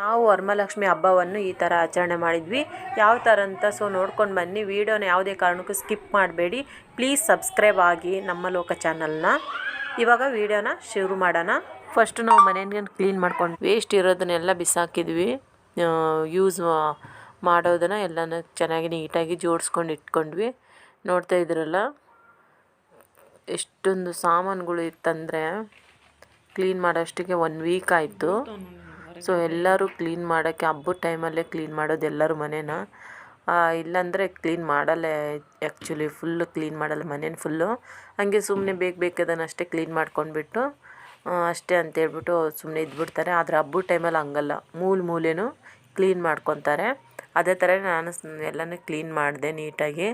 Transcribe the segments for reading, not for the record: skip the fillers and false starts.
ನಾವು ವರಮಹಾಲಕ್ಷ್ಮಿ ಹಬ್ಬವನ್ನು ಈ ಥರ ಆಚರಣೆ ಮಾಡಿದ್ವಿ. ಯಾವ ಥರ ಅಂತ ನೋಡ್ಕೊಂಡು ಬನ್ನಿ. ವೀಡಿಯೋನ ಯಾವುದೇ ಕಾರಣಕ್ಕೂ ಸ್ಕಿಪ್ ಮಾಡಬೇಡಿ. ಪ್ಲೀಸ್ ಸಬ್ಸ್ಕ್ರೈಬ್ ಆಗಿ ನಮ್ಮ ಲೋಕ ಚಾನಲ್ನ. ಇವಾಗ ವೀಡಿಯೋನ ಶುರು ಮಾಡೋಣ. ಫಸ್ಟು ನಾವು ಮನೆಯನ್ನು ಕ್ಲೀನ್ ಮಾಡ್ಕೊಂಡು ವೇಸ್ಟ್ ಇರೋದನ್ನೆಲ್ಲ ಬಿಸಾಕಿದ್ವಿ. ಯೂಸ್ ಮಾಡೋದನ್ನು ಎಲ್ಲನೂ ಚೆನ್ನಾಗಿ ನೀಟಾಗಿ ಜೋಡಿಸ್ಕೊಂಡು ಇಟ್ಕೊಂಡ್ವಿ. ನೋಡ್ತಾ ಇದ್ದೀರಲ್ಲ ಎಷ್ಟೊಂದು ಸಾಮಾನುಗಳು ಇತ್ತಂದರೆ ಕ್ಲೀನ್ ಮಾಡೋಷ್ಟಿಗೆ 1 ವೀಕ್ ಆಯಿತು. ಸೊ ಎಲ್ಲರೂ ಕ್ಲೀನ್ ಮಾಡೋಕ್ಕೆ ಹಬ್ಬದ ಟೈಮಲ್ಲೇ ಕ್ಲೀನ್ ಮಾಡೋದು ಎಲ್ಲರೂ ಮನೇನ. ಇಲ್ಲಾಂದರೆ ಕ್ಲೀನ್ ಮಾಡಲ್ಲ. ಆ್ಯಕ್ಚುಲಿ ಫುಲ್ಲು ಕ್ಲೀನ್ ಮಾಡಲ್ಲ ಮನೇನ ಫುಲ್ಲು. ಹಾಗೆ ಸುಮ್ಮನೆ ಬೇಕಾದನ್ನು ಅಷ್ಟೇ ಕ್ಲೀನ್ ಮಾಡ್ಕೊಂಡ್ಬಿಟ್ಟು ಅಷ್ಟೇ ಅಂತೇಳ್ಬಿಟ್ಟು ಸುಮ್ಮನೆ ಇದ್ಬಿಡ್ತಾರೆ. ಆದರೆ ಹಬ್ಬದ ಟೈಮಲ್ಲಿ ಹಂಗಲ್ಲ, ಮೂಲೆನೂ ಕ್ಲೀನ್ ಮಾಡ್ಕೊತಾರೆ. ಅದೇ ಥರ ನಾನು ಎಲ್ಲನೂ ಕ್ಲೀನ್ ಮಾಡಿದೆ ನೀಟಾಗಿ.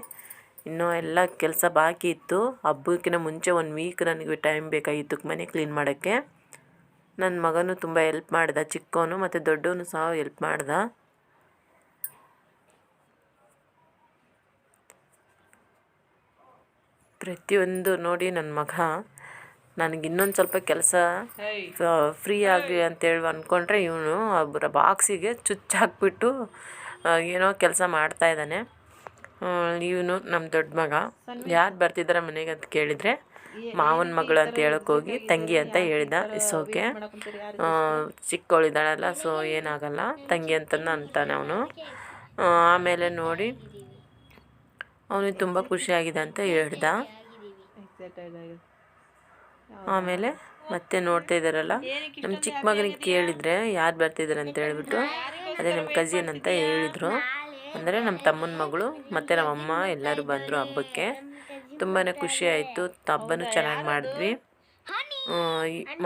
ಇನ್ನೂ ಎಲ್ಲ ಕೆಲಸ ಬಾಕಿ ಇತ್ತು. ಹಬ್ಬಕ್ಕಿಂತ ಮುಂಚೆ 1 ವೀಕ್ ನನಗೆ ಟೈಮ್ ಬೇಕಾಗಿತ್ತು ಮನೆ ಕ್ಲೀನ್ ಮಾಡೋಕ್ಕೆ. ನನ್ನ ಮಗನೂ ತುಂಬ ಹೆಲ್ಪ್ ಮಾಡ್ದ, ಚಿಕ್ಕವನು ಮತ್ತು ದೊಡ್ಡವನು ಸಹ ಹೆಲ್ಪ್ ಮಾಡ್ದ. ಪ್ರತಿಯೊಂದು ನೋಡಿ ನನ್ನ ಮಗ ನನಗೆ ಇನ್ನೊಂದು ಸ್ವಲ್ಪ ಕೆಲಸ ಫ್ರೀ ಆಗಿ ಅಂತೇಳಿ ಅಂದ್ಕೊಂಡ್ರೆ ಇವನು ಒಬ್ಬರ ಬಾಕ್ಸಿಗೆ ಚುಚ್ಚಾಕ್ಬಿಟ್ಟು ಏನೋ ಕೆಲಸ ಮಾಡ್ತಾಯಿದ್ದಾನೆ. ಇವನು ನಮ್ಮ ದೊಡ್ಡ ಮಗ. ಯಾರು ಬರ್ತಿದ್ದಾರೆ ಮನೆಗೆ ಅಂತ ಕೇಳಿದರೆ ಮಾವನ ಮಗಳು ಅಂತ ಹೇಳೋಕ್ಕೋಗಿ ತಂಗಿ ಅಂತ ಹೇಳಿದ. ಓಕೆ, ಚಿಕ್ಕವಳಿದ್ದಾಳಲ್ಲ, ಸೊ ಏನಾಗಲ್ಲ ತಂಗಿ ಅಂತಾನೆ ಅವನು. ಆಮೇಲೆ ನೋಡಿ ಅವನಿಗೆ ತುಂಬ ಖುಷಿಯಾಗಿದೆ ಅಂತ ಹೇಳ್ದ. ಆಮೇಲೆ ಮತ್ತೆ ನೋಡ್ತಾ ಇದ್ದಾರಲ್ಲ, ನಮ್ಮ ಚಿಕ್ಕ ಮಗನಿಗೆ ಕೇಳಿದರೆ ಯಾರು ಬರ್ತಿದ್ದಾರೆ ಅಂತ ಹೇಳ್ಬಿಟ್ಟು ಅದೇ ನಮ್ಮ ಕಸಿನ್ ಅಂತ ಹೇಳಿದರು. ಅಂದರೆ ನಮ್ಮ ತಮ್ಮನ ಮಗಳು ಮತ್ತು ನಮ್ಮಮ್ಮ ಎಲ್ಲರೂ ಬಂದರು ಹಬ್ಬಕ್ಕೆ. ತುಂಬಾ ಖುಷಿ ಆಯಿತು. ಹಬ್ಬನೂ ಚೆನ್ನಾಗಿ ಮಾಡಿದ್ವಿ.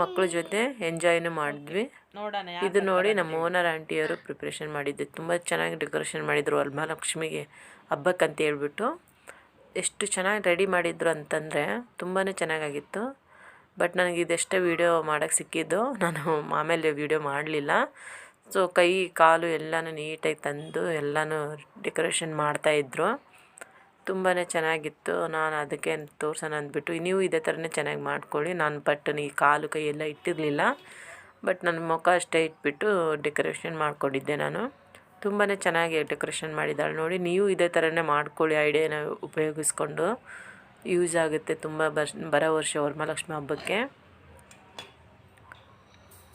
ಮಕ್ಕಳ ಜೊತೆ ಎಂಜಾಯ್ನೂ ಮಾಡಿದ್ವಿ. ಇದು ನೋಡಿ ನಮ್ಮ ಓನರ್ ಆಂಟಿಯವರು ಪ್ರಿಪ್ರೇಷನ್ ಮಾಡಿದ್ದು. ತುಂಬ ಚೆನ್ನಾಗಿ ಡೆಕೋರೇಷನ್ ಮಾಡಿದರು ವರಮಹಾಲಕ್ಷ್ಮಿಗೆ ಹಬ್ಬಕ್ಕಂತ ಹೇಳ್ಬಿಟ್ಟು. ಎಷ್ಟು ಚೆನ್ನಾಗಿ ರೆಡಿ ಮಾಡಿದ್ರು ಅಂತಂದರೆ ತುಂಬಾ ಚೆನ್ನಾಗಾಗಿತ್ತು. ಬಟ್ ನನಗೆ ಇದೆಷ್ಟೇ ವೀಡಿಯೋ ಮಾಡೋಕ್ಕೆ ಸಿಕ್ಕಿದ್ದು, ನಾನು ಆಮೇಲೆ ವೀಡಿಯೋ ಮಾಡಲಿಲ್ಲ. ಸೊ ಕೈ ಕಾಲು ಎಲ್ಲನೂ ನೀಟಾಗಿ ತಂದು ಎಲ್ಲನೂ ಡೆಕೋರೇಷನ್ ಮಾಡ್ತಾಯಿದ್ರು. ತುಂಬಾ ಚೆನ್ನಾಗಿತ್ತು. ನಾನು ಅದಕ್ಕೆ ತೋರ್ಸೋಣ ಅಂದ್ಬಿಟ್ಟು, ನೀವು ಇದೇ ಥರನೇ ಚೆನ್ನಾಗಿ ಮಾಡ್ಕೊಳ್ಳಿ. ನಾನು ಈ ಕಾಲು ಕೈ ಎಲ್ಲ ಇಟ್ಟಿರಲಿಲ್ಲ, ಬಟ್ ನನ್ನ ಮುಖ ಅಷ್ಟೇ ಇಟ್ಬಿಟ್ಟು ಡೆಕೋರೇಷನ್ ಮಾಡ್ಕೊಂಡಿದ್ದೆ ನಾನು. ತುಂಬಾ ಚೆನ್ನಾಗಿ ಡೆಕೋರೇಷನ್ ಮಾಡಿದ್ದಾಳೆ ನೋಡಿ. ನೀವು ಇದೇ ಥರನೇ ಮಾಡ್ಕೊಳ್ಳಿ, ಐಡಿಯಾನ ಉಪಯೋಗಿಸ್ಕೊಂಡು. ಯೂಸ್ ಆಗುತ್ತೆ ತುಂಬ ಬರೋ ವರ್ಷ ವರಮಹಾಲಕ್ಷ್ಮಿ ಹಬ್ಬಕ್ಕೆ.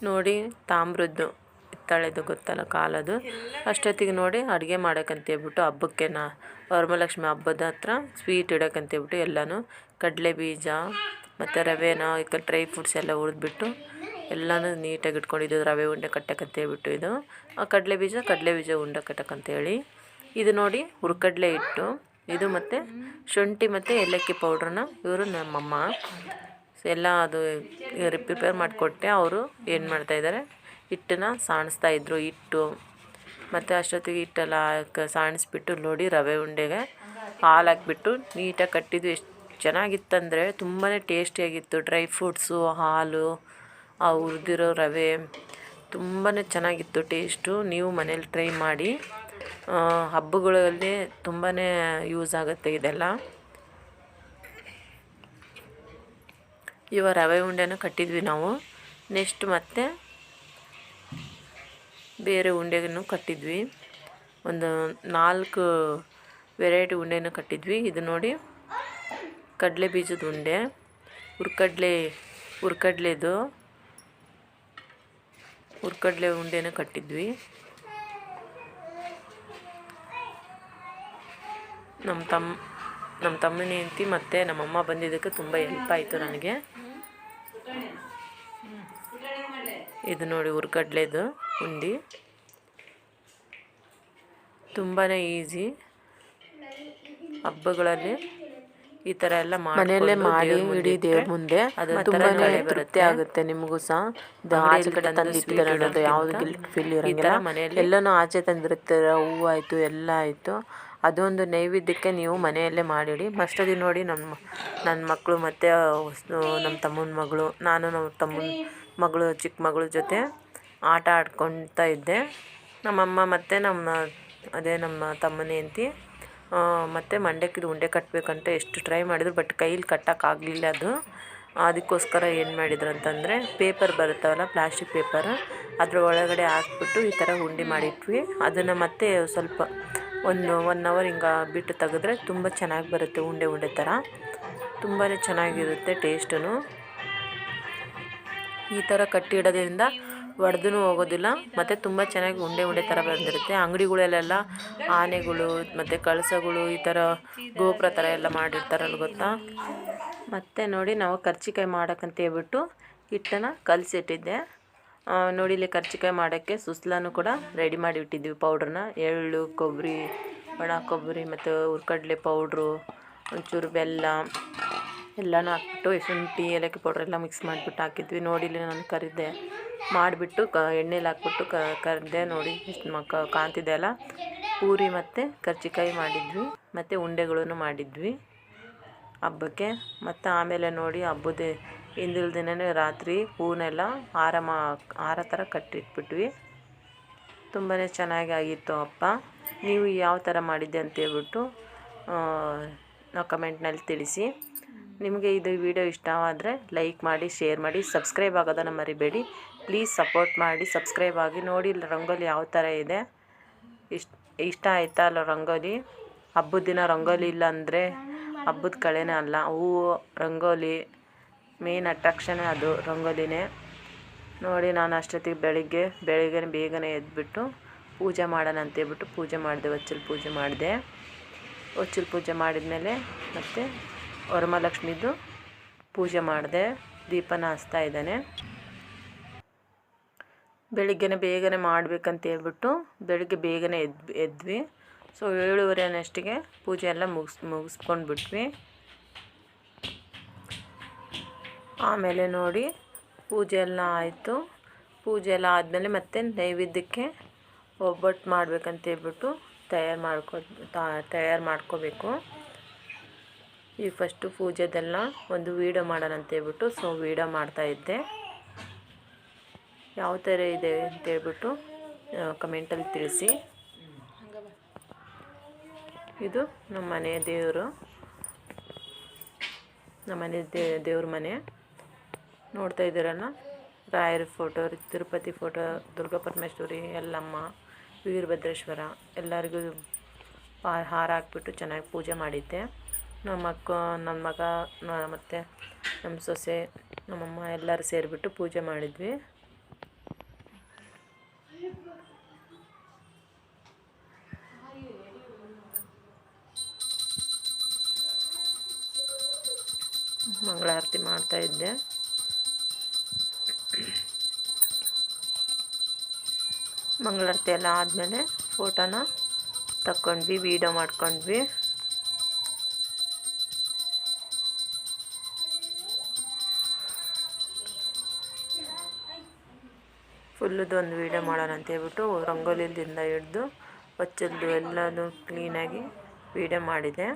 ನೋಡಿ ತಾಮ್ರದ್ದು ಹಿತ್ತಾಳೆದು ಗೊತ್ತಲ್ಲ ಕಾಲದು. ಅಷ್ಟೊತ್ತಿಗೆ ನೋಡಿ ಅಡುಗೆ ಮಾಡೋಕ್ಕಂತೇಳ್ಬಿಟ್ಟು ಹಬ್ಬಕ್ಕೆ ವರಮಹಾಲಕ್ಷ್ಮಿ ಹಬ್ಬದ ಹತ್ರ ಸ್ವೀಟ್ ಇಡೋಕ್ಕಂತೇಳ್ಬಿಟ್ಟು ಎಲ್ಲನೂ ಕಡಲೆ ಬೀಜ ಮತ್ತು ರವೆನ ಡ್ರೈ ಫ್ರೂಟ್ಸ್ ಎಲ್ಲ ಹುರಿದ್ಬಿಟ್ಟು ಎಲ್ಲನೂ ನೀಟಾಗಿ ಇಟ್ಕೊಂಡಿದ್ದು. ರವೆ ಉಂಡೆ ಕಟ್ಟಕ್ಕಂತೇಳ್ಬಿಟ್ಟು ಇದು ಕಡಲೆ ಬೀಜ ಉಂಡೆ ಕಟ್ಟಕ್ಕಂತೇಳಿ. ಇದು ನೋಡಿ ಹುರ್ಕಡಲೆ ಹಿಟ್ಟು, ಇದು ಮತ್ತು ಶುಂಠಿ ಮತ್ತು ಏಲಕ್ಕಿ ಪೌಡ್ರನ್ನ ಇವರು ನಮ್ಮಮ್ಮ ಎಲ್ಲ ಅದು ಪ್ರಿಪೇರ್ ಮಾಡಿಕೊಟ್ಟೆ. ಅವರು ಏನು ಮಾಡ್ತಾಯಿದ್ದಾರೆ, ಹಿಟ್ಟನ್ನ ಸಾಣಿಸ್ತಾಯಿದ್ರು. ಹಿಟ್ಟು ಮತ್ತು ಅಷ್ಟೊತ್ತಿಗೆ ಹಿಟ್ಟೆಲ್ಲ ಸಾಣಿಸ್ಬಿಟ್ಟು ನೋಡಿ ರವೆ ಉಂಡೆಗೆ ಹಾಲು ಹಾಕ್ಬಿಟ್ಟು ನೀಟಾಗಿ ಕಟ್ಟಿದ್ದು. ಎಷ್ಟು ಚೆನ್ನಾಗಿತ್ತಂದರೆ ತುಂಬಾ ಟೇಸ್ಟಿಯಾಗಿತ್ತು. ಡ್ರೈ ಫ್ರೂಟ್ಸು, ಹಾಲು, ಆ ಹುರಿದಿರೋ ರವೆ ತುಂಬಾ ಚೆನ್ನಾಗಿತ್ತು ಟೇಸ್ಟು. ನೀವು ಮನೇಲಿ ಟ್ರೈ ಮಾಡಿ. ಹಬ್ಬಗಳಲ್ಲಿ ತುಂಬಾ ಯೂಸ್ ಆಗುತ್ತೆ ಇದೆಲ್ಲ. ಇವಾಗ ರವೆ ಉಂಡೆನ ಕಟ್ಟಿದ್ವಿ ನಾವು. ನೆಕ್ಸ್ಟ್ ಮತ್ತೆ ಬೇರೆ ಉಂಡೆಗೂ ಕಟ್ಟಿದ್ವಿ. ಒಂದು 4 ವೆರೈಟಿ ಉಂಡೆನೂ ಕಟ್ಟಿದ್ವಿ. ಇದು ನೋಡಿ ಕಡಲೆ ಬೀಜದ ಉಂಡೆ, ಹುರ್ಕಡಲೆ ಉಂಡೆನೂ ಕಟ್ಟಿದ್ವಿ. ನಮ್ಮ ತಮ್ಮನ ಹೆಂಡತಿ ಮತ್ತು ನಮ್ಮಮ್ಮ ಬಂದಿದ್ದಕ್ಕೆ ತುಂಬ ಹೆಲ್ಪ್ ಆಯಿತು ನನಗೆ. ಇದು ನೋಡಿ ಹುರ್ಕಡ್ಲೆದು ಉಂಡೆ. ತುಂಬಾ ಈಸಿ. ಹಬ್ಬಗಳಲ್ಲಿ ಈ ಥರ ಎಲ್ಲ ಮನೆಯಲ್ಲೇ ಮಾಡಿ ಇಡೀ ದೇವ್ರ ಮುಂದೆ ಅದು ತುಂಬಾ ತೃಪ್ತಿ ಆಗುತ್ತೆ. ನಿಮಗೂ ಸಹ ಆಚೆ ಕಡೆ ತಂದಿಟ್ಟಿದ್ದಾರೆ ಅನ್ನೋದು ಯಾವುದು ಗಿಲ್ಟ್ ಫೀಲ್ ಇರೋಂಗಿಲ್ಲ. ಮನೆಯಲ್ಲಿ ಎಲ್ಲನೂ ಆಚೆ ತಂದಿರ್ತಾರೆ. ಹೂವು ಆಯಿತು, ಎಲ್ಲ ಆಯಿತು. ಅದೊಂದು ನೈವೇದ್ಯಕ್ಕೆ ನೀವು ಮನೆಯಲ್ಲೇ ಮಾಡಿಡಿ. ಮಸ್ಟದಿ ನೋಡಿ ನನ್ನ ಮಕ್ಕಳು ಮತ್ತು ನಮ್ಮ ತಮ್ಮನ ಮಗಳು, ನಾನು ನಮ್ಮ ತಮ್ಮನ ಮಗಳು ಚಿಕ್ಕ ಮಗಳ ಜೊತೆ ಆಟ ಆಡ್ಕೊಳ್ತಾ ಇದ್ದೆ. ನಮ್ಮಮ್ಮ ಮತ್ತು ನಮ್ಮ ತಮ್ಮನ ಹೆಂಡತಿ ಮತ್ತು ಮಂಡಕ್ಕಿದು ಉಂಡೆ ಕಟ್ಟಬೇಕಂತ ಎಷ್ಟು ಟ್ರೈ ಮಾಡಿದ್ರು, ಬಟ್ ಕೈಲಿ ಕಟ್ಟೋಕ್ಕಾಗಲಿಲ್ಲ. ಅದು ಅದಕ್ಕೋಸ್ಕರ ಏನು ಮಾಡಿದ್ರು ಅಂತಂದರೆ ಪೇಪರ್ ಬರುತ್ತವಲ್ಲ ಪ್ಲಾಸ್ಟಿಕ್ ಪೇಪರ್ ಅದ್ರ ಒಳಗಡೆ ಹಾಕ್ಬಿಟ್ಟು ಈ ಥರ ಉಂಡೆ ಮಾಡಿಟ್ವಿ. ಅದನ್ನು ಮತ್ತೆ ಸ್ವಲ್ಪ 1 ಅವರ್ ಹಿಂಗೆ ಬಿಟ್ಟು ತೆಗೆದ್ರೆ ತುಂಬ ಚೆನ್ನಾಗಿ ಬರುತ್ತೆ, ಉಂಡೆ ಉಂಡೆ ಥರ ತುಂಬಾ ಚೆನ್ನಾಗಿರುತ್ತೆ ಟೇಸ್ಟು. ಈ ಥರ ಕಟ್ಟಿಡೋದ್ರಿಂದ ಒಡೆದೂ ಹೋಗೋದಿಲ್ಲ ಮತ್ತು ತುಂಬ ಚೆನ್ನಾಗಿ ಉಂಡೆ ಉಂಡೆ ಥರ ಬಂದಿರುತ್ತೆ. ಅಂಗಡಿಗಳಲ್ಲೆಲ್ಲ ಆನೆಗಳು ಮತ್ತು ಕಳಸಗಳು ಈ ಥರ ಗೋಪುರ ಥರ ಎಲ್ಲ ಮಾಡಿರ್ತಾರಲ್ಲ ಗೊತ್ತಾ. ಮತ್ತು ನೋಡಿ ನಾವು ಕರ್ಜಿಕಾಯಿ ಮಾಡೋಕ್ಕಂತ ಹೇಳ್ಬಿಟ್ಟು ಹಿಟ್ಟನ್ನು ಕಲಸಿಟ್ಟಿದ್ದೆ. ನೋಡಿ ಇಲ್ಲಿ ಕರ್ಜಿಕಾಯಿ ಮಾಡೋಕ್ಕೆ ಸುಸ್ಲಾನು ಕೂಡ ರೆಡಿ ಮಾಡಿ ಇಟ್ಟಿದ್ವಿ. ಪೌಡ್ರನ್ನ ಎಳ್ಳು, ಕೊಬ್ಬರಿ, ಒಣ ಕೊಬ್ಬರಿ ಮತ್ತು ಹುರ್ಕಡ್ಲೆ ಪೌಡ್ರು, ಒಂಚೂರು ಬೆಲ್ಲ ಎಲ್ಲನೂ ಹಾಕ್ಬಿಟ್ಟು ಶುಂಠಿ ಏಲಕ್ಕಿ ಪೌಡ್ರ್ ಎಲ್ಲ ಮಿಕ್ಸ್ ಮಾಡಿಬಿಟ್ಟು ಹಾಕಿದ್ವಿ. ನೋಡಿ ಇಲ್ಲಿ ನಾನು ಕರಿದೆ ಮಾಡಿಬಿಟ್ಟು ಎಣ್ಣೆಲಿ ಹಾಕ್ಬಿಟ್ಟು ಕರಿದೆ. ನೋಡಿ ಎಷ್ಟು ಕಾಣ್ತಿದೆ ಅಲ್ಲ. ಪೂರಿ ಮತ್ತು ಕರ್ಜಿಕಾಯಿ ಮಾಡಿದ್ವಿ ಮತ್ತು ಉಂಡೆಗಳನ್ನು ಮಾಡಿದ್ವಿ ಹಬ್ಬಕ್ಕೆ. ಮತ್ತು ಆಮೇಲೆ ನೋಡಿ ಹಬ್ಬದ ಹಿಂದಿನ ದಿನವೇ ರಾತ್ರಿ ಹೂನೆಲ್ಲ ಹಾರ ಥರ ಕಟ್ಟಿಟ್ಬಿಟ್ವಿ. ತುಂಬಾ ಚೆನ್ನಾಗಿ ಆಗಿತ್ತು ಹಬ್ಬ. ನೀವು ಯಾವ ಥರ ಮಾಡಿದ್ದೆ ಅಂತೇಳ್ಬಿಟ್ಟು ನಾವು ಕಮೆಂಟ್ನಲ್ಲಿ ತಿಳಿಸಿ. ನಿಮಗೆ ಇದು ವಿಡಿಯೋ ಇಷ್ಟವಾದರೆ ಲೈಕ್ ಮಾಡಿ, ಶೇರ್ ಮಾಡಿ, ಸಬ್ಸ್ಕ್ರೈಬ್ ಆಗೋದನ್ನು ಮರಿಬೇಡಿ. ಪ್ಲೀಸ್ ಸಪೋರ್ಟ್ ಮಾಡಿ, ಸಬ್ಸ್ಕ್ರೈಬ್ ಆಗಿ. ನೋಡಿ ಇಲ್ಲಿ ರಂಗೋಲಿ ಯಾವ ಥರ ಇದೆ, ಇಷ್ಟ ಆಯ್ತಾ ಅಲ್ಲ ರಂಗೋಲಿ. ಹಬ್ಬದ ದಿನ ರಂಗೋಲಿ ಇಲ್ಲ ಅಂದರೆ ಹಬ್ಬದ ಕಳೆನೇ ಅಲ್ಲ. ಹೂವು ರಂಗೋಲಿ ಮೇನ್ ಅಟ್ರಾಕ್ಷನೇ ಅದು ರಂಗೋಲಿನೇ. ನೋಡಿ ನಾನು ಅಷ್ಟೊತ್ತಿಗೆ ಬೆಳಿಗ್ಗೆ ಬೇಗನೆ ಎದ್ಬಿಟ್ಟು ಪೂಜೆ ಮಾಡೋಣ ಅಂತೇಳ್ಬಿಟ್ಟು ಪೂಜೆ ಮಾಡಿದೆ. ಹೊಚ್ಚಲು ಪೂಜೆ ಮಾಡಿದೆ. ಹೊಚ್ಚಲು ಪೂಜೆ ಮಾಡಿದ್ಮೇಲೆ ಮತ್ತು ವರಮಹಾಲಕ್ಷ್ಮಿದು ಪೂಜೆ ಮಾಡಿದೆ. ದೀಪನ ಹಚ್ತಾ ಇದ್ದಾನೆ. ಬೇಗನೆ ಮಾಡಬೇಕಂತ ಹೇಳ್ಬಿಟ್ಟು ಬೆಳಿಗ್ಗೆ ಬೇಗನೆ ಎದ್ವಿ. ಸೊ 7:30 ಅನ್ನೋಷ್ಟಿಗೆ ಪೂಜೆ ಎಲ್ಲ ಮುಗಿಸ್ಕೊಂಡು ಬಿಟ್ವಿ. ಆಮೇಲೆ ನೋಡಿ ಪೂಜೆ ಎಲ್ಲ ಆಯಿತು. ಪೂಜೆ ಎಲ್ಲ ಆದಮೇಲೆ ಮತ್ತೆ ನೈವೇದ್ಯಕ್ಕೆ ಒಬ್ಬಟ್ಟು ಮಾಡಬೇಕಂತ ಹೇಳ್ಬಿಟ್ಟು ತಯಾರು ಮಾಡ್ಕೋಬೇಕು. ಈ ಫಸ್ಟು ಪೂಜೆದೆಲ್ಲ ಒಂದು ವೀಡಿಯೋ ಮಾಡೋಣ ಅಂತೇಳ್ಬಿಟ್ಟು ವೀಡಿಯೋ ಮಾಡ್ತಾಯಿದ್ದೆ. ಯಾವ ಥರ ಇದೆ ಅಂತೇಳ್ಬಿಟ್ಟು ಕಮೆಂಟಲ್ಲಿ ತಿಳಿಸಿ. ಇದು ನಮ್ಮ ಮನೆ ದೇವರು, ನಮ್ಮ ಮನೆ ದೇವ್ರ ಮನೆ ನೋಡ್ತಾ ಇದ್ದೀರಲ್ಲ. ರಾಯರ ಫೋಟೋ, ತಿರುಪತಿ ಫೋಟೋ, ದುರ್ಗಾ ಪರಮೇಶ್ವರಿ, ಯಲ್ಲಮ್ಮ, ವೀರಭದ್ರೇಶ್ವರ ಎಲ್ಲರಿಗೂ ಹಾರ ಹಾಕ್ಬಿಟ್ಟು ಚೆನ್ನಾಗಿ ಪೂಜೆ ಮಾಡಿದ್ದೆ. ನನ್ನ ಮಗ ಮತ್ತು ನಮ್ಮ ಸೊಸೆ, ನಮ್ಮಮ್ಮ ಎಲ್ಲರೂ ಸೇರಿಬಿಟ್ಟು ಪೂಜೆ ಮಾಡಿದ್ವಿ. ಮಂಗಳಾರತಿ ಮಾಡ್ತಾಯಿದ್ದೆ. ಮಂಗಳಾರತಿ ಎಲ್ಲ ಆದಮೇಲೆ ಫೋಟೋನ ತಕ್ಕೊಂಡ್ವಿ, ವೀಡಿಯೋ ಮಾಡ್ಕೊಂಡ್ವಿ. ಫುಲ್ಲುದು ಒಂದು ವೀಡಿಯೋ ಮಾಡೋಣ ಅಂತೇಳ್ಬಿಟ್ಟು ರಂಗೋಲಿಯಿಂದ ಹಿಡ್ದು ಹೊಚ್ಚಲ್ದು ಎಲ್ಲನೂ ಕ್ಲೀನಾಗಿ ವೀಡಿಯೋ ಮಾಡಿದೆ.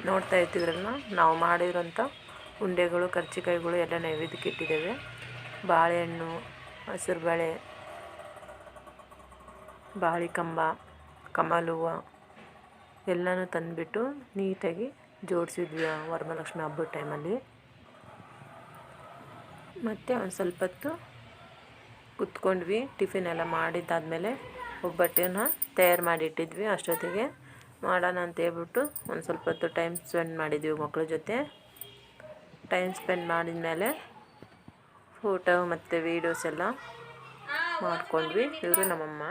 ನೋಡ್ತಾ ಇರ್ತಿದ್ರಲ್ಲ, ನಾವು ಮಾಡಿರೋಂಥ ಉಂಡೆಗಳು, ಕರ್ಜಿಕಾಯಿಗಳು ಎಲ್ಲ ನೈವೇದ್ಯಕ್ಕೆ ಇಟ್ಟಿದ್ದೇವೆ. ಬಾಳೆಹಣ್ಣು, ಹಸಿರು ಬಾಳೆ, ಬಾಳೆಕಂಬ, ಕಮಲ ಹೂವು ಎಲ್ಲನೂ ತಂದುಬಿಟ್ಟು ನೀಟಾಗಿ ಜೋಡಿಸಿದ್ವಿ ವರಮಹಾಲಕ್ಷ್ಮಿ ಹಬ್ಬದ ಟೈಮಲ್ಲಿ. ಮತ್ತು ಒಂದು ಸ್ವಲ್ಪ ಹೊತ್ತು ಕುತ್ಕೊಂಡ್ವಿ. ಟಿಫಿನ್ ಎಲ್ಲ ಮಾಡಿದ್ದಾದಮೇಲೆ ಒಬ್ಬಟ್ಟನ್ನು ತಯಾರು ಮಾಡಿಟ್ಟಿದ್ವಿ. ಅಷ್ಟೊತ್ತಿಗೆ ಮಾಡೋಣ ಅಂತೇಳ್ಬಿಟ್ಟು ಒಂದು ಸ್ವಲ್ಪ ಹೊತ್ತು ಟೈಮ್ ಸ್ಪೆಂಡ್ ಮಾಡಿದ್ವಿ ಮಕ್ಕಳ ಜೊತೆ. ಟೈಮ್ ಸ್ಪೆಂಡ್ ಮಾಡಿದ್ಮೇಲೆ ಫೋಟೋ ಮತ್ತು ವೀಡಿಯೋಸ್ ಎಲ್ಲ ಮಾಡ್ಕೊಂಡ್ವಿ. ಇವರು ನಮ್ಮಮ್ಮ.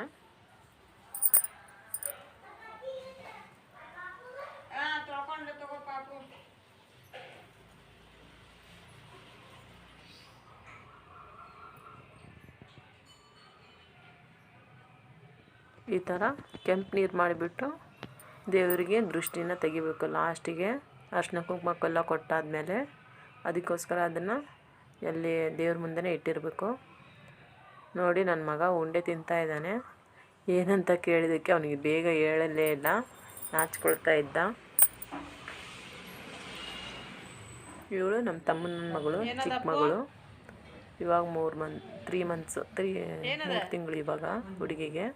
ಈ ಥರ ಕೆಂಪು ನೀರು ಮಾಡಿಬಿಟ್ಟು ದೇವರಿಗೆ ದೃಷ್ಟಿನ ತೆಗಿಬೇಕು. ಲಾಸ್ಟಿಗೆ ಅರ್ಶಿನ ಕುಂಕುಮಕ್ಕೆಲ್ಲ ಕೊಟ್ಟಾದಮೇಲೆ ಅದಕ್ಕೋಸ್ಕರ ಅದನ್ನು ಎಲ್ಲಿ ದೇವ್ರ ಮುಂದೆನೇ ಇಟ್ಟಿರಬೇಕು. ನೋಡಿ ನನ್ನ ಮಗ ಉಂಡೆ ತಿಂತಾ ಇದ್ದಾನೆ. ಏನಂತ ಕೇಳಿದ್ದಕ್ಕೆ ಅವನಿಗೆ ಬೇಗ ಹೇಳಲೇ ಇಲ್ಲ, ನಾಚ್ಕೊಳ್ತಾ ಇದ್ದ. ಇವಳು ನಮ್ಮ ತಮ್ಮನ ಮಗಳು, ಚಿಕ್ಕ ಮಗಳು. ಇವಾಗ 3 ತಿಂಗಳು ಇವಾಗ ಹುಡುಗಿಗೆ.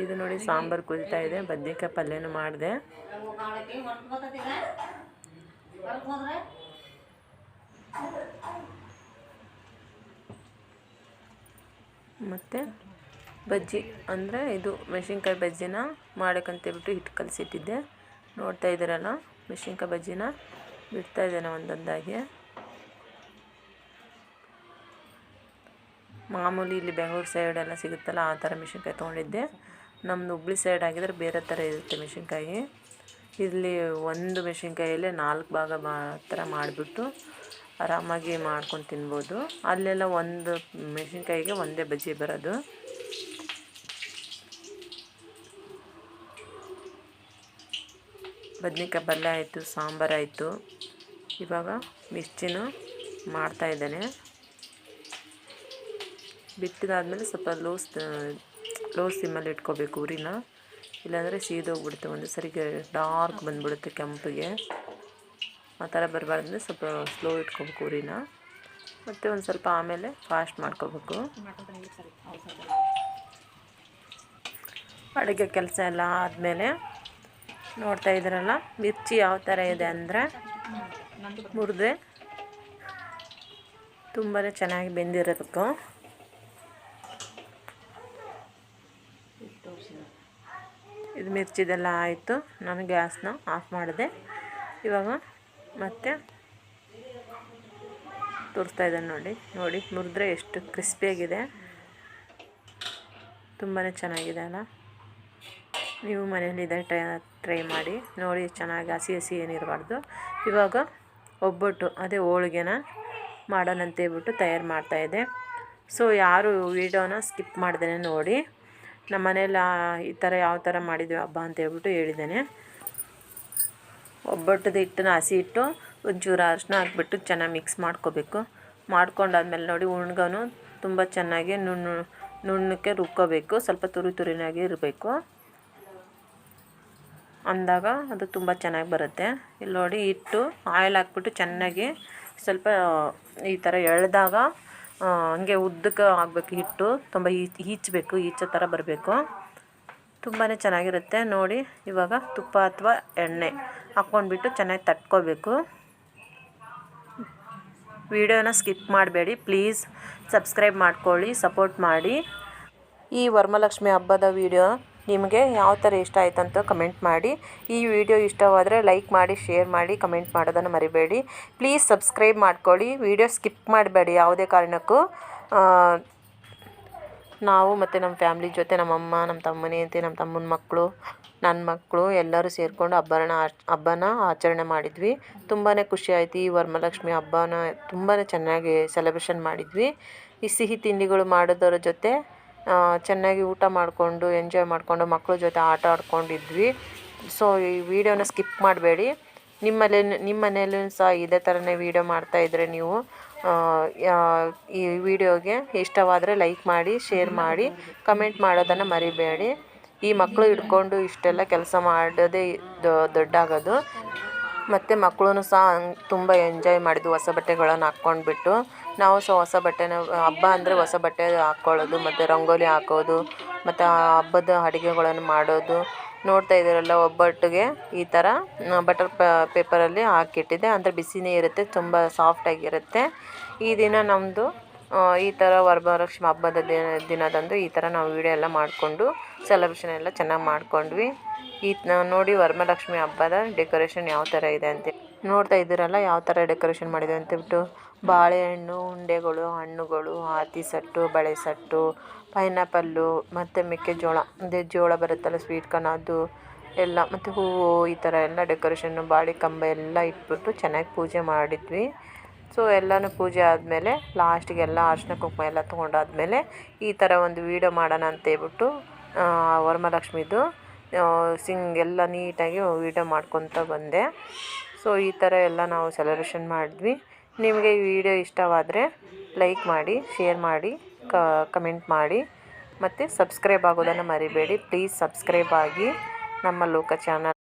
ಇದು ನೋಡಿ ಸಾಂಬಾರು ಕುದಿತಾ ಇದೆ, ಬದ್ನೆಕಾಯಿ ಪಲ್ಯನೂ ಮಾಡಿದೆ. ಮತ್ತು ಬಜ್ಜಿ ಅಂದರೆ ಇದು ಮೆಣಸಿನ್ಕಾಯಿ ಬಜ್ಜಿನ ಮಾಡೋಕ್ಕಂತೇಳ್ಬಿಟ್ಟು ಹಿಟ್ಟು ಕಲಸಿಟ್ಟಿದ್ದೆ. ನೋಡ್ತಾ ಇದ್ದೀರಲ್ಲ, ಮೆಣಸಿನ್ಕಾಯಿ ಬಜ್ಜಿನ ಬಿಡ್ತಾ ಇದ್ದೇನೆ ಒಂದೊಂದಾಗಿ. ಮಾಮೂಲಿ ಇಲ್ಲಿ ಬೆಂಗಳೂರು ಸೈಡೆಲ್ಲ ಸಿಗುತ್ತಲ್ಲ ಆ ಥರ ಮೆಣಸಿನ್ಕಾಯಿ ತೊಗೊಂಡಿದ್ದೆ. ನಮ್ಮದು ಹುಬ್ಳಿ ಸೈಡ್ ಆಗಿದ್ರೆ ಬೇರೆ ಥರ ಇರುತ್ತೆ ಮೆಣಸಿನ್ಕಾಯಿ. ಇಲ್ಲಿ ಒಂದು ಮೆಣಸಿನ್ಕಾಯಲ್ಲೇ 4 ಭಾಗ ಥರ ಮಾಡಿಬಿಟ್ಟು ಆರಾಮಾಗಿ ಮಾಡ್ಕೊಂಡು ತಿನ್ಬೋದು. ಅಲ್ಲೆಲ್ಲ ಒಂದು ಮೆಣಸಿನ್ಕಾಯಿಗೆ ಒಂದೇ ಬಜ್ಜಿ ಬರೋದು. ಬದ್ನೆಕಾಯಿ ಪಲ್ಯ ಆಯಿತು, ಸಾಂಬಾರಾಯಿತು. ಇವಾಗ ಮಿರ್ಚಿನೂ ಮಾಡ್ತಾಯಿದ್ದೇನೆ. ಬಿಟ್ಟಿದಾದ್ಮೇಲೆ ಸ್ವಲ್ಪ ಲೋ ಸಿಮ್ಮಲ್ಲಿ ಇಟ್ಕೋಬೇಕು ಉರಿನ, ಇಲ್ಲಾಂದರೆ ಸೀದೋಗ್ಬಿಡುತ್ತೆ. ಒಂದು ಸರಿಗೆ ಡಾರ್ಕ್ ಬಂದುಬಿಡುತ್ತೆ ಕೆಂಪಿಗೆ. ಆ ಥರ ಬರಬಾರ್ದಂದ್ರೆ ಸ್ವಲ್ಪ ಸ್ಲೋ ಇಟ್ಕೋಬೇಕು ಉರಿನ, ಮತ್ತು ಒಂದು ಸ್ವಲ್ಪ ಆಮೇಲೆ ಫಾಸ್ಟ್ ಮಾಡ್ಕೋಬೇಕು. ಅಡುಗೆ ಕೆಲಸ ಎಲ್ಲ ಆದಮೇಲೆ ನೋಡ್ತಾ ಇದ್ದೀರಲ್ಲ, ಮಿರ್ಚಿ ಯಾವ ಥರ ಇದೆ ಅಂದರೆ ಮುರಿದ್ರೆ ತುಂಬಾ ಚೆನ್ನಾಗಿ ಬೆಂದಿರಬೇಕು. ಇದು ಮಿರ್ಚಿದೆಲ್ಲ ಆಯಿತು. ನಾನು ಗ್ಯಾಸ್ನ ಆಫ್ ಮಾಡಿದೆ. ಇವಾಗ ಮತ್ತೆ ತೋರಿಸ್ತಾ ಇದ್ದಾನೆ ನೋಡಿ ಮುರಿದ್ರೆ ಎಷ್ಟು ಕ್ರಿಸ್ಪಿಯಾಗಿದೆ, ತುಂಬಾ ಚೆನ್ನಾಗಿದೆ ಅಲ್ಲ. ನೀವು ಮನೇಲಿ ಇದೇ ಟ್ರೈ ಮಾಡಿ ನೋಡಿ, ಚೆನ್ನಾಗಿ ಹಸಿ ಏನಿರಬಾರ್ದು. ಇವಾಗ ಒಬ್ಬಟ್ಟು ಅದೇ ಹೋಳಿಗೆನ ಮಾಡೋಣ ಅಂತೇಳ್ಬಿಟ್ಟು ತಯಾರು ಮಾಡ್ತಾಯಿದ್ದೆ. ಸೊ ಯಾರು ವೀಡಿಯೋನ ಸ್ಕಿಪ್ ಮಾಡ್ದೇನೆ ನೋಡಿ. ನಮ್ಮ ಮನೇಲಿ ಈ ಥರ ಯಾವ ಥರ ಮಾಡಿದ್ವಿ ಹಬ್ಬ ಅಂತೇಳ್ಬಿಟ್ಟು ಹೇಳಿದ್ದೇನೆ. ಒಬ್ಬಟ್ಟದ ಹಿಟ್ಟನ್ನ ಹಸಿ ಇಟ್ಟು ಒಂಚೂರು ಅರಿಶಿನ ಹಾಕ್ಬಿಟ್ಟು ಚೆನ್ನಾಗಿ ಮಿಕ್ಸ್ ಮಾಡ್ಕೋಬೇಕು. ಮಾಡ್ಕೊಂಡಾದ್ಮೇಲೆ ನೋಡಿ ಉಣ್ಗನು ತುಂಬ ಚೆನ್ನಾಗಿ ನುಣ್ಣಕ್ಕೆ ರುಬ್ಕೋಬೇಕು. ಸ್ವಲ್ಪ ತುರಿನಾಗಿ ಇರಬೇಕು, ಅಂದಾಗ ಅದು ತುಂಬ ಚೆನ್ನಾಗಿ ಬರುತ್ತೆ. ಇಲ್ಲಿ ನೋಡಿ ಹಿಟ್ಟು ಆಯಿಲ್ ಹಾಕ್ಬಿಟ್ಟು ಚೆನ್ನಾಗಿ ಸ್ವಲ್ಪ ಈ ಥರ ಎಳೆದಾಗ ಹಂಗೆ ಉದ್ದಕ್ಕೆ ಆಗಬೇಕು. ಹಿಟ್ಟು ತುಂಬ ಈಚೋ ಥರ ಬರಬೇಕು. ತುಂಬಾ ಚೆನ್ನಾಗಿರುತ್ತೆ ನೋಡಿ. ಇವಾಗ ತುಪ್ಪ ಅಥವಾ ಎಣ್ಣೆ ಹಾಕ್ಕೊಂಡ್ಬಿಟ್ಟು ಚೆನ್ನಾಗಿ ತಟ್ಕೋಬೇಕು. ವಿಡಿಯೋನ ಸ್ಕಿಪ್ ಮಾಡಬೇಡಿ ಪ್ಲೀಸ್. ಸಬ್ಸ್ಕ್ರೈಬ್ ಮಾಡ್ಕೊಳ್ಳಿ, ಸಪೋರ್ಟ್ ಮಾಡಿ. ಈ ವರಮಹಾಲಕ್ಷ್ಮಿ ಹಬ್ಬದ ವಿಡಿಯೋ ನಿಮಗೆ ಯಾವ ಥರ ಇಷ್ಟ ಆಯ್ತು ಅಂತ ಕಮೆಂಟ್ ಮಾಡಿ. ಈ ವಿಡಿಯೋ ಇಷ್ಟವಾದರೆ ಲೈಕ್ ಮಾಡಿ, ಶೇರ್ ಮಾಡಿ, ಕಮೆಂಟ್ ಮಾಡೋದನ್ನು ಮರಿಬೇಡಿ. ಪ್ಲೀಸ್ ಸಬ್ಸ್ಕ್ರೈಬ್ ಮಾಡ್ಕೊಳ್ಳಿ. ವಿಡಿಯೋ ಸ್ಕಿಪ್ ಮಾಡಬೇಡಿ ಯಾವುದೇ ಕಾರಣಕ್ಕೂ. ನಾವು ಮತ್ತು ನಮ್ಮ ಫ್ಯಾಮ್ಲಿ ಜೊತೆ ನಮ್ಮಮ್ಮ, ನಮ್ಮ ತಮ್ಮನ ಹೆಂಡತಿ, ನಮ್ಮ ತಮ್ಮನ ಮಕ್ಕಳು, ನನ್ನ ಮಕ್ಕಳು ಎಲ್ಲರೂ ಸೇರಿಕೊಂಡು ಹಬ್ಬನ ಆಚರಣೆ ಮಾಡಿದ್ವಿ. ತುಂಬಾ ಖುಷಿ ಆಯಿತು. ಈ ವರಮಹಾಲಕ್ಷ್ಮಿ ಹಬ್ಬನ ತುಂಬಾ ಚೆನ್ನಾಗಿ ಸೆಲೆಬ್ರೇಷನ್ ಮಾಡಿದ್ವಿ. ಈ ಸಿಹಿ ತಿಂಡಿಗಳು ಮಾಡೋದರ ಜೊತೆ ಚೆನ್ನಾಗಿ ಊಟ ಮಾಡಿಕೊಂಡು ಎಂಜಾಯ್ ಮಾಡಿಕೊಂಡು ಮಕ್ಕಳ ಜೊತೆ ಆಟ ಆಡ್ಕೊಂಡಿದ್ವಿ. ಸೊ ಈ ವಿಡಿಯೋನ ಸ್ಕಿಪ್ ಮಾಡಬೇಡಿ. ನಿಮ್ಮ ಮನೇಲೂ ಸಹ ಇದೇ ಥರನೇ ವಿಡಿಯೋ ಮಾಡ್ತಾಯಿದ್ರೆ ನೀವು ಈ ವಿಡಿಯೋಗೆ ಇಷ್ಟವಾದರೆ ಲೈಕ್ ಮಾಡಿ, ಶೇರ್ ಮಾಡಿ, ಕಮೆಂಟ್ ಮಾಡೋದನ್ನು ಮರಿಬೇಡಿ. ಈ ಮಕ್ಕಳು ಹಿಡ್ಕೊಂಡು ಇಷ್ಟೆಲ್ಲ ಕೆಲಸ ಮಾಡೋದೇ ದೊಡ್ಡಾಗೋದು. ಮತ್ತು ಮಕ್ಕಳು ಸಹ ತುಂಬ ಎಂಜಾಯ್ ಮಾಡಿದ್ವು ಹೊಸ ಬಟ್ಟೆಗಳನ್ನು ಹಾಕ್ಕೊಂಡ್ಬಿಟ್ಟು. ನಾವು ಸಹ ಹೊಸ ಬಟ್ಟೆನ, ಹಬ್ಬ ಅಂದರೆ ಹೊಸ ಬಟ್ಟೆ ಹಾಕ್ಕೊಳ್ಳೋದು, ಮತ್ತು ರಂಗೋಲಿ ಹಾಕೋದು, ಮತ್ತು ಹಬ್ಬದ ಅಡುಗೆಗಳನ್ನು ಮಾಡೋದು. ನೋಡ್ತಾ ಇದ್ದೀರಲ್ಲ, ಒಬ್ಬಟ್ಟಿಗೆ ಈ ಥರ ಬಟರ್ ಪೇಪರಲ್ಲಿ ಹಾಕಿಟ್ಟಿದ್ದೆ. ಅಂದರೆ ಬಿಸಿನೇ ಇರುತ್ತೆ, ತುಂಬ ಸಾಫ್ಟಾಗಿರುತ್ತೆ. ಈ ದಿನ ನಮ್ಮದು ಈ ಥರ ವರಮಹಾಲಕ್ಷ್ಮಿ ಹಬ್ಬದ ದಿನದಂದು ಈ ಥರ ನಾವು ವಿಡಿಯೋ ಎಲ್ಲ ಮಾಡಿಕೊಂಡು ಸೆಲೆಬ್ರೇಷನ್ ಎಲ್ಲ ಚೆನ್ನಾಗಿ ಮಾಡ್ಕೊಂಡ್ವಿ. ನೋಡಿ ವರಮಹಾಲಕ್ಷ್ಮಿ ಹಬ್ಬದ ಡೆಕೋರೇಷನ್ ಯಾವ ಥರ ಇದೆ ಅಂತ ನೋಡ್ತಾ ಇದ್ದೀರಲ್ಲ, ಯಾವ ಥರ ಡೆಕೋರೇಷನ್ ಮಾಡಿದೆ ಅಂತೇಳ್ಬಿಟ್ಟು. ಬಾಳೆಹಣ್ಣು, ಉಂಡೆಗಳು, ಹಣ್ಣುಗಳು, ಆರತಿ ಸೆಟ್ಟು, ಬಳೆ ಸೆಟ್ಟು, ಪೈನಾಪಲ್ಲು, ಮತ್ತು ಮೆಕ್ಕೆಜೋಳ, ಅದೇ ಜೋಳ ಬರುತ್ತಲ್ಲ ಸ್ವೀಟ್ ಕಾರ್ನ್, ಅದು ಎಲ್ಲ, ಮತ್ತು ಹೂವು, ಈ ಥರ ಎಲ್ಲ ಡೆಕೋರೇಷನ್ನು, ಬಾಳೆ ಕಂಬ ಎಲ್ಲ ಇಟ್ಬಿಟ್ಟು ಚೆನ್ನಾಗಿ ಪೂಜೆ ಮಾಡಿದ್ವಿ. ಸೊ ಎಲ್ಲನೂ ಪೂಜೆ ಆದಮೇಲೆ ಲಾಸ್ಟಿಗೆ ಎಲ್ಲ ಅರಿಶಿನ ಕುಂಕುಮ ಎಲ್ಲ ತೊಗೊಂಡಾದ್ಮೇಲೆ ಈ ಥರ ಒಂದು ವೀಡಿಯೋ ಮಾಡೋಣ ಅಂತೇಳ್ಬಿಟ್ಟು ವರಮಹಾಲಕ್ಷ್ಮಿದು ಎಲ್ಲ ನೀಟಾಗಿ ವೀಡಿಯೋ ಮಾಡ್ಕೊತ ಬಂದೆ. ಸೊ ಈ ಥರ ಎಲ್ಲ ನಾವು ಸೆಲೆಬ್ರೇಷನ್ ಮಾಡಿದ್ವಿ. ನಿಮಗೆ ಈ ವಿಡಿಯೋ ಇಷ್ಟವಾದರೆ ಲೈಕ್ ಮಾಡಿ, ಶೇರ್ ಮಾಡಿ, ಕಮೆಂಟ್ ಮಾಡಿ, ಮತ್ತು ಸಬ್ಸ್ಕ್ರೈಬ್ ಆಗೋದನ್ನು ಮರಿಬೇಡಿ. ಪ್ಲೀಸ್ ಸಬ್ಸ್ಕ್ರೈಬ್ ಆಗಿ ನಮ್ಮ ಲೋಕ ಚಾನಲ್.